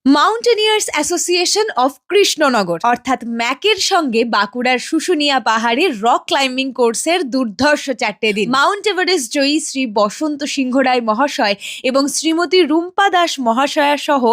Mountaineers association of Krishnanagar অর্থাৎ ম্যাকের সঙ্গে বাঁকুড়ার শুশুনিয়া পাহাড়ে রক ক্লাইম্বিং কোর্সের দুর্ধর্ষ 4টে দিন। মাউন্ট এভারেস্ট জয়ী শ্রী বসন্ত সিংহ রায় মহাশয় এবং শ্রীমতী রুম্পা দাস মহাশয়া সহ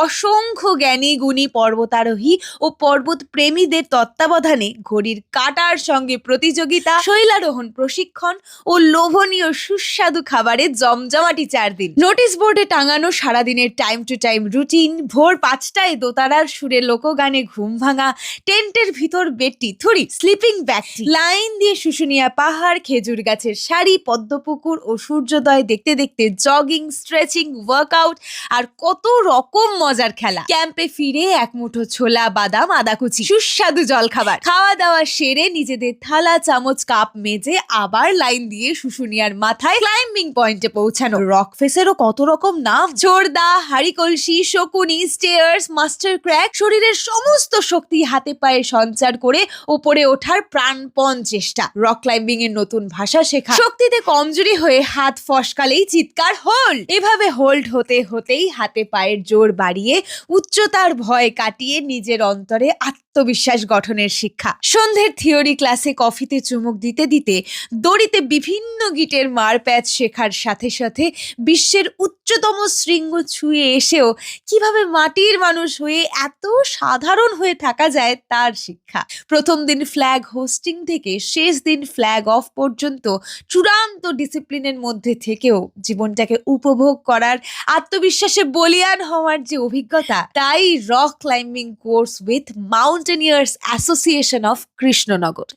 অসংখ্য জ্ঞানী গুণী পর্বতারোহী ও পর্বত প্রেমীদের তত্ত্বাবধানে ঘড়ির কাঁটার সঙ্গে প্রতিযোগিতা, শৈলারোহণ প্রশিক্ষণ ও লোভনীয় সুস্বাদু খাবারের জমজমাটি 4 দিন। নোটিশ বোর্ডে টাঙানো সারাদিনের টাইম টু টাইম রুটিন, ভোর 5টায় দোতারার সুরে লোকগানে ঘুম ভাঙা, টেন্টের ভিতর বেডটি থুড়ি, স্লিপিং ব্যাগটি, লাইন দিয়ে শুশুনিয়া পাহাড়, খেজুর গাছের সারি, পদ্মপুকুর ও সূর্যোদয় দেখতে দেখতে জগিং, স্ট্রেচিং, ওয়ার্কআউট আর কত রকম মজার খেলা। ক্যাম্পে ফিরে এক মুঠো ছোলা, বাদাম, আদাকুচি, সুস্বাদু জলখাবার খাওয়া দাওয়া সেরে নিজেদের থালা, চামচ, কাপ মেজে আবার লাইন দিয়ে শুশুনিয়ার মাথায় ক্লাইম্বিং পয়েন্টে পৌঁছানো। রক ফেসেরও কত রকম নাম, চোরদা, হাড়ি কলসি, শকুনি, স্টেয়ার্স, মাস্টার ক্র্যাক, শরীরের সমস্ত শক্তি হাতে পায়ে সঞ্চার করে ওপরে ওঠার প্রাণপণ চেষ্টা। রক ক্লাইম্বিং এর নতুন ভাষা শেখা, শক্তিতে কমজোরি হয়ে হাত ফসকালেই চিৎকার হোল্ড। এভাবে হোল্ড হতে হতেই হাতে পায়ের জোর বাড়িয়ে উচ্চতার ভয় কাটিয়ে নিজের অন্তরে আত্মবিশ্বাস গঠনের শিক্ষা। সন্ধ্যের থিওরি ক্লাসে কফিতে চুমুক দিতে দিতে দড়িতে বিভিন্ন গিটের মারপ্যাচ শেখার সাথে সাথে বিশ্বের উচ্চতম শৃঙ্গ ছুঁয়ে এসেও কিভাবে মাটির মানুষ হয়ে এত সাধারণ হয়ে থাকা যায় তার শিক্ষা। প্রথম দিন ফ্ল্যাগ হোস্টিং থেকে শেষ দিন ফ্ল্যাগ অফ পর্যন্ত চূড়ান্ত ডিসিপ্লিনের মধ্যে থেকেও জীবনটাকে উপভোগ করার, আত্মবিশ্বাসে বলিয়ান হওয়ার যে অভিজ্ঞতা, তাই rock climbing course with mountaineers association of Krishnanagar.